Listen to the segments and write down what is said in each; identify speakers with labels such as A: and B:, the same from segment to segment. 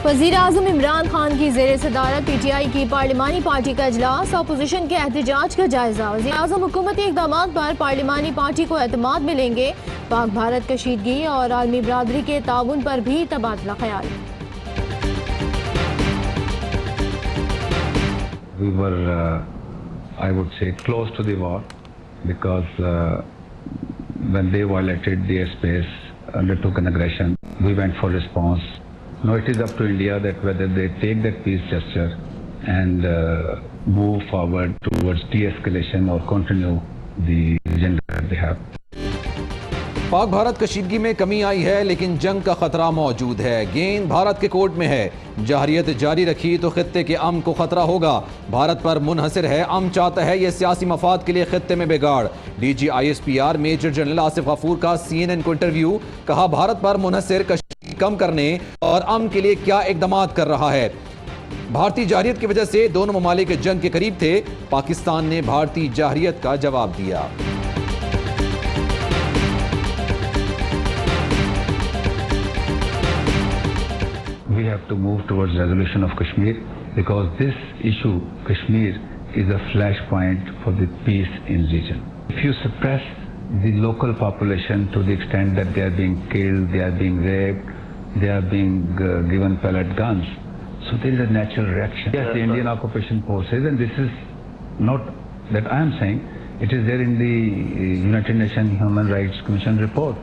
A: वज़ीर-ए-आज़म इमरान खान की ज़ेर सदारत PTI की पार्लिमानी पार्टी का इजलास, अपोजिशन के एहतजाज का जायजा। वज़ीर-ए-आज़म हुकूमती इक़दामात पर पार्लिमानी पार्टी को एतमाद मिलेंगे। पाक भारत कशीदगी और आलमी बरादरी के ताउन पर भी तबादला ख्याल।
B: We were, I would say, close to the war because when they violated the airspace, undertook an aggression, we went for response. Now it is up to India that whether they take that peace gesture and move forward towards de-escalation or continue the agenda that they have.
C: Pak Bharat कशीदगी में कमी आई है, लेकिन जंग का खतरा मौजूद है। गेंद भारत के कोर्ट में है। जारियत जारी रखी तो खित्ते के अमन को खतरा होगा। भारत पर मुनहसिर है। अमन चाहता है ये सियासी मफाद के लिए खित्ते में बिगाड़। DG ISPR major general Asif Ghafoor का CNN को इंटरव्यू। कहा भारत पर मुनहसिर कशीदगी कम करने और अमन के लिए क्या इकदाम कर रहा है। भारतीय जारियत की वजह से दोनों ममालिक जंग के करीब थे। पाकिस्तान ने भारतीय जारियत का जवाब दिया।
B: We have to move towards resolution of Kashmir because this issue, Kashmir, is a flashpoint for the peace in region. If you suppress the local population to the extent that they are being killed, they are being raped, they are being given pellet guns, so there is a natural reaction. Yes, the Indian occupation forces, and this is not that I am saying, it is there in the United Nations Human Rights Commission report.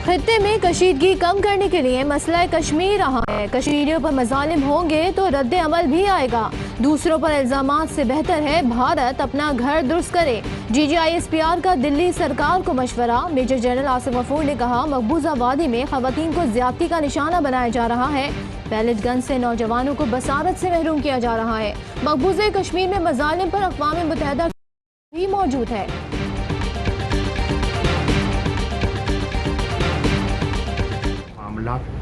A: खित्ते में कशीदगी कम करने के लिए मसला कश्मीर रहा है। कश्मीरियों पर मजालिम होंगे तो रद्द अमल भी आएगा। दूसरों पर इल्जामात से बेहतर है भारत अपना घर दुरुस्त करे। DG ISPR का दिल्ली सरकार को मशवरा। मेजर जनरल आसिफ गफूर ने कहा मकबूजा वादी में खवातीन को ज्यादती का निशाना बनाया जा रहा है। पैलेट गन से नौजवानों को बसारत से महरूम किया जा रहा है। मकबूजे कश्मीर में मजालिम पर अक़वाम मुत्तहिदा भी मौजूद है।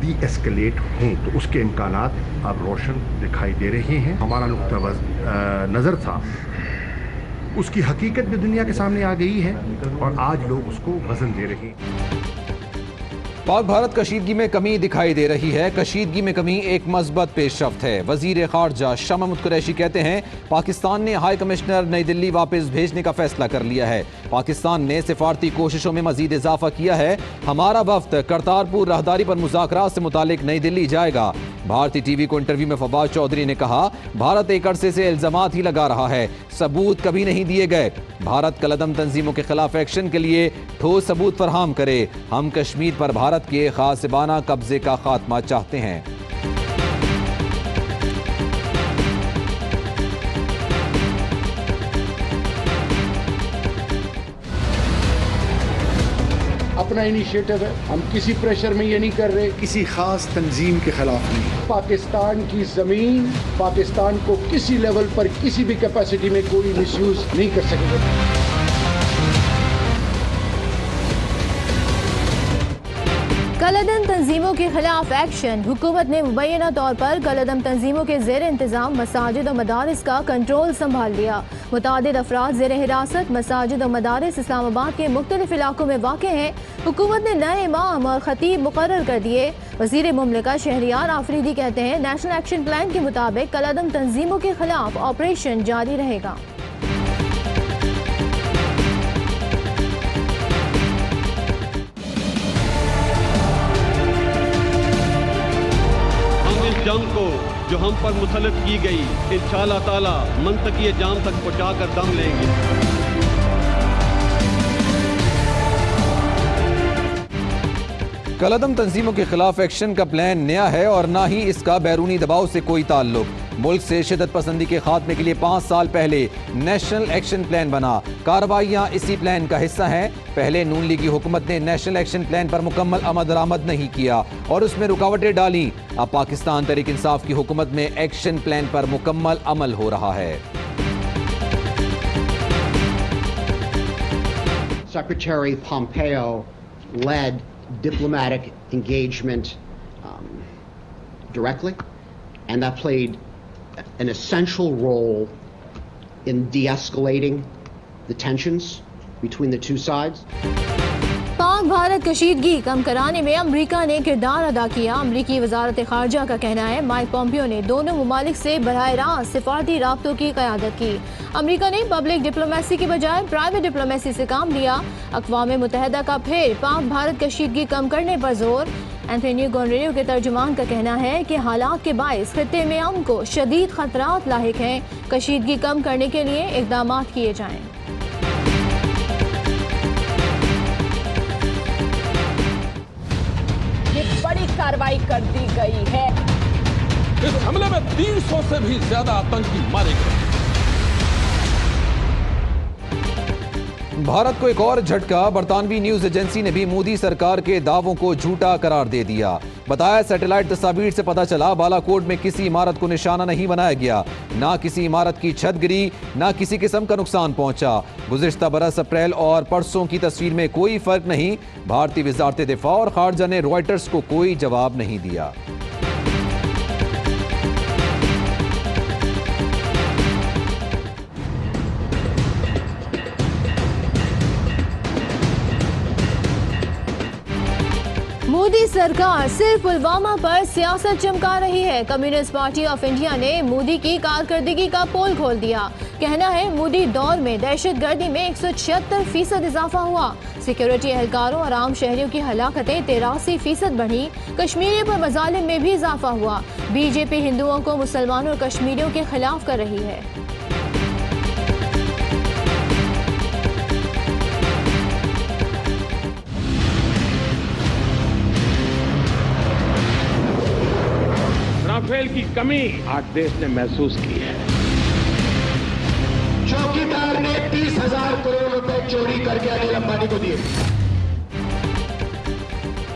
D: डी एस्केलेट हों तो उसके इम्कानात अब रोशन दिखाई दे रहे हैं। हमारा नुक्ता नज़र था, उसकी हकीकत भी दुनिया के सामने आ गई है और आज लोग उसको वजन दे रहे हैं।
C: पाक भारत कशीदगी में कमी दिखाई दे रही है। कशीदगी में कमी एक मस्बत पेशरफ्त है। वजीर खारजा शाह महमूद कुरैशी कहते हैं पाकिस्तान ने हाई कमिश्नर नई दिल्ली वापस भेजने का फैसला कर लिया है। पाकिस्तान ने सिफारती कोशिशों में मजीद इजाफा किया है। हमारा वफ्द करतारपुर राहदारी पर मुज़ाकरात से मुतालिक नई दिल्ली जाएगा। भारतीय TV को इंटरव्यू में फवाद चौधरी ने कहा भारत एक अरसे से इल्जामात ही लगा रहा है, सबूत कभी नहीं दिए गए। भारत कलदम तंजीमों के खिलाफ एक्शन के लिए ठोस सबूत फराहम करे। हम कश्मीर पर भारत के खासिबाना कब्जे का खात्मा चाहते हैं।
E: अपना इनिशिएटिव है, हम किसी प्रेशर में ये नहीं कर रहे,
D: किसी खास तंजीम के खिलाफ नहीं।
E: पाकिस्तान की जमीन, पाकिस्तान को किसी लेवल पर किसी भी कैपेसिटी में कोई मिसयूज नहीं कर सकेगा।
A: कलदम तंजीमों के खिलाफ एक्शन। हुकूमत ने मुबैना तौर पर कलदम तंजीमों के ज़ेर इंतज़ाम मसाजिद और मदारिस का कंट्रोल संभाल लिया। मुतादिद अफराद ज़ेर हिरासत मसाजिद और मदारिस इस्लामाबाद के मुख्तलिफ इलाकों में वाक़ हैं। हुकूमत ने नए इमाम और खतीब मुकर्रर कर दिए। वज़ीर मुमलिका शहरियार आफरीदी कहते हैं नेशनल एक्शन प्लान के मुताबिक कलदम तंजीमों के खिलाफ ऑपरेशन जारी रहेगा।
F: जंग को जो हम पर मुसल्लत की गई इंशाअल्लाह ताला मंतकी जाम तक पहुंचाकर दम लेंगे।
C: कलदम तंजीमों के खिलाफ एक्शन का प्लान नया है और ना ही इसका बैरूनी दबाव से कोई ताल्लुक। मुल्क से शिदत पसंदी के खात्मे के लिए 5 साल पहले नेशनल एक्शन प्लान बना। कार्रवाइयाँ इसी प्लान का हिस्सा हैं। पहले नून लीगी हुकूमत ने नेशनल एक्शन प्लान पर मुकम्मल अमल दरामद नहीं किया और उसमें रुकावटें डाली। अब पाकिस्तान तहरीक इंसाफ की हुकूमत में एक्शन प्लान पर मुकम्मल अमल हो रहा है।
G: Secretary Pompeo led diplomatic engagement directly, and that played an essential role in de-escalating the tensions between the two sides.
A: Pak Bharat Bharat कशीदगी कम कराने में अमेरिका ने किरदार अदा किया। अमेरिकी वजारत खारजा का कहना है माइक पॉम्पियो ने दोनों मुमालिक से बराह रास्त सिफारती राब्तों की क़यादत की। अमेरिका ने पब्लिक डिप्लोमेसी की बजाय प्राइवेट डिप्लोमेसी से काम लिया। अक़वाम मुत्तहिदा का फिर पाक भारत कशीदगी कम करने पर जोर। एंथोनियो गुटेरेस के तर्जुमान का कहना है कि हालात के बायस खित्ते में अमन को शदीद खतरात लाहिक हैं। कशीदगी कम करने के लिए इक़दाम किए जाएं।
H: बड़ी कार्रवाई कर दी गई है।
I: इस हमले में 300 से भी ज्यादा आतंकी मारे गए।
C: भारत को एक और झटका। बरतानवी न्यूज एजेंसी ने भी मोदी सरकार के दावों को झूठा करार दे दिया। बताया सैटेलाइट तस्वीर से पता चला बालाकोट में किसी इमारत को निशाना नहीं बनाया गया, ना किसी इमारत की छत गिरी, ना किसी किस्म का नुकसान पहुंचा। गुज़िश्ता बरस अप्रैल और परसों की तस्वीर में कोई फर्क नहीं। भारतीय वजारत दिफा और खारजा ने रॉयटर्स को कोई जवाब नहीं दिया।
A: मोदी सरकार सिर्फ पुलवामा पर सियासत चमका रही है। कम्युनिस्ट पार्टी ऑफ इंडिया ने मोदी की कारकर्दगी का पोल खोल दिया। कहना है मोदी दौर में दहशतगर्दी में 176% इजाफा हुआ। सिक्योरिटी एहलकारों और आम शहरियों की हलाकतें 83% बढ़ी। कश्मीरियों पर मजालिम में भी इजाफा हुआ। बीजेपी हिंदुओं को मुसलमानों और कश्मीरियों के खिलाफ कर रही है।
I: राफेल की कमी आज देश ने महसूस की है।
E: चौकीदार ने 30,000 करोड़ रुपए चोरी करके अनिल अंबानी को दिए।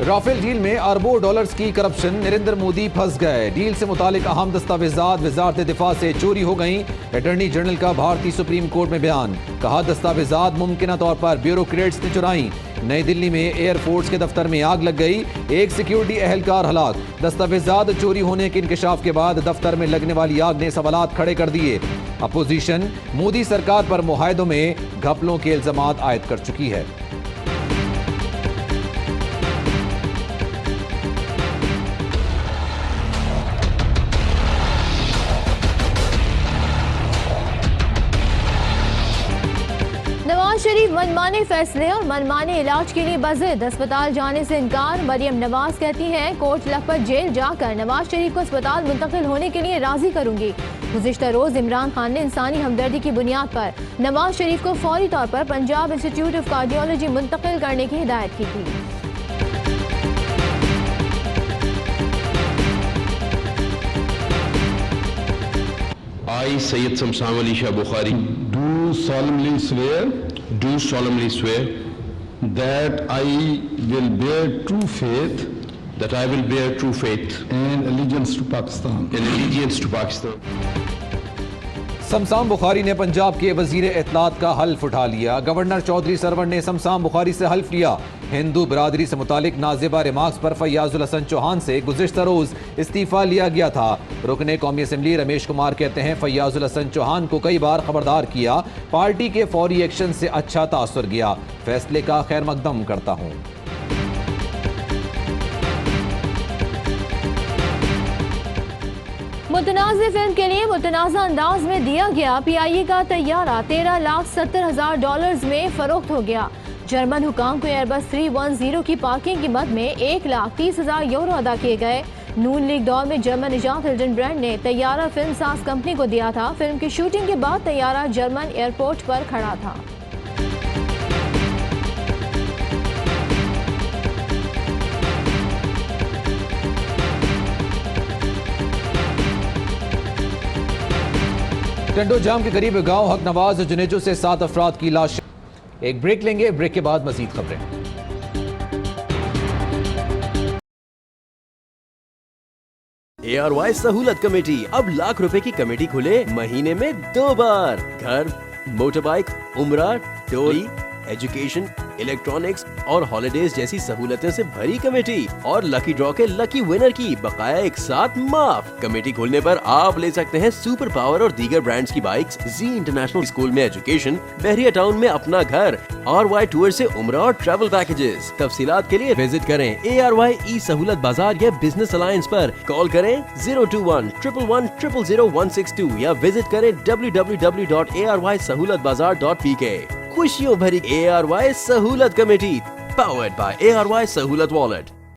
C: राफेल डील में अरबों डॉलर्स की करप्शन। नरेंद्र मोदी फंस गए। डील से मुतालिक अहम दस्तावेजात वजारत दिफा से चोरी हो गई। अटॉर्नी जनरल का भारतीय सुप्रीम कोर्ट में बयान। कहा दस्तावेजात मुमकिन तौर पर ब्यूरोक्रेट्स ने चुराई। नई दिल्ली में एयरफोर्स के दफ्तर में आग लग गई। एक सिक्योरिटी एहलकार हलाक। दस्तावेजात चोरी होने के इंकशाफ के बाद दफ्तर में लगने वाली आग ने सवालात खड़े कर दिए। अपोजिशन मोदी सरकार पर मुआहदों में घपलों के इल्जामात आयद कर चुकी है।
A: नवाज शरीफ मनमाने फैसले और मनमाने इलाज के लिए बज़िद। अस्पताल जाने से इनकार। मरियम नवाज कहती हैं कोर्ट लखपत जेल जाकर नवाज शरीफ को अस्पताल मुंतकिल होने के लिए राजी करूंगी। गुज़िश्ता रोज इमरान खान ने इंसानी हमदर्दी की बुनियाद पर नवाज शरीफ को फौरी तौर पर पंजाब इंस्टीट्यूट ऑफ कार्डियोलॉजी मुंतकिल करने की हिदायत की थी।
J: I, Sayyid Samsam Ali Shah Bukhari, do solemnly swear that I will bear true faith and allegiance to Pakistan.
C: समसाम Bukhari ने पंजाब के वजीर इत्तलात का हल्फ उठा लिया। गवर्नर चौधरी सरवर ने समसाम बुखारी से हल्फ लिया। हिंदू बरादरी से मुतालिक नाजेबा रिमार्क्स पर फैयाजुल हसन चौहान से गुज़िश्ता रोज इस्तीफा लिया गया था। रुकने कौमी असम्बली रमेश कुमार कहते हैं फैयाजुल हसन चौहान को कई बार खबरदार किया। पार्टी के फौरी एक्शन से अच्छा तासुर गया। फैसले का खैर मकदम करता हूँ।
A: मुतनाज़ फिल्म के लिए मुतनाज़ा अंदाज में दिया गया PIA का तैयारा $13,70,000 में फरोख्त हो गया। जर्मन हुकाम को एयरबस 310 की पार्किंग कीमत में €1,30,000 अदा किए गए। नून लीग दौर में जर्मन निजात हिल्डन ब्रांड ने तैयारा फिल्म साज कंपनी को दिया था। फिल्म की शूटिंग के बाद तैयारा जर्मन एयरपोर्ट पर खड़ा था।
C: टंडो जाम के करीब गांव हक नवाज और जुनेजो से 7 अफराद की लाश। एक ब्रेक लेंगे, ब्रेक के बाद मजीद खबरें।
K: ARY सहूलत कमेटी अब लाख रुपए की कमेटी खुले महीने में 2 बार। घर, मोटरबाइक, उम्रा, टोली, एजुकेशन, इलेक्ट्रॉनिक्स और हॉलिडेज जैसी सहूलतें से भरी कमेटी और लकी ड्रॉ के लकी विनर की बकाया एक साथ माफ। कमेटी खोलने पर आप ले सकते हैं सुपर पावर और दीगर ब्रांड्स की बाइक्स, जी इंटरनेशनल स्कूल में एजुकेशन, बहरिया टाउन में अपना घर, RY टूर से उम्रा और ट्रैवल पैकेजेस। तफसीलात के लिए विजिट करें ARY ई सहूलत बाजार या बिजनेस अलायंस पर। कॉल करें 021-111-00162 या विजिट करें www.arysahoolatbazaar.pk। खुशियों भरी ARY सहूलत कमेटी, पावर्ड बाय ARY सहूलत वॉलेट।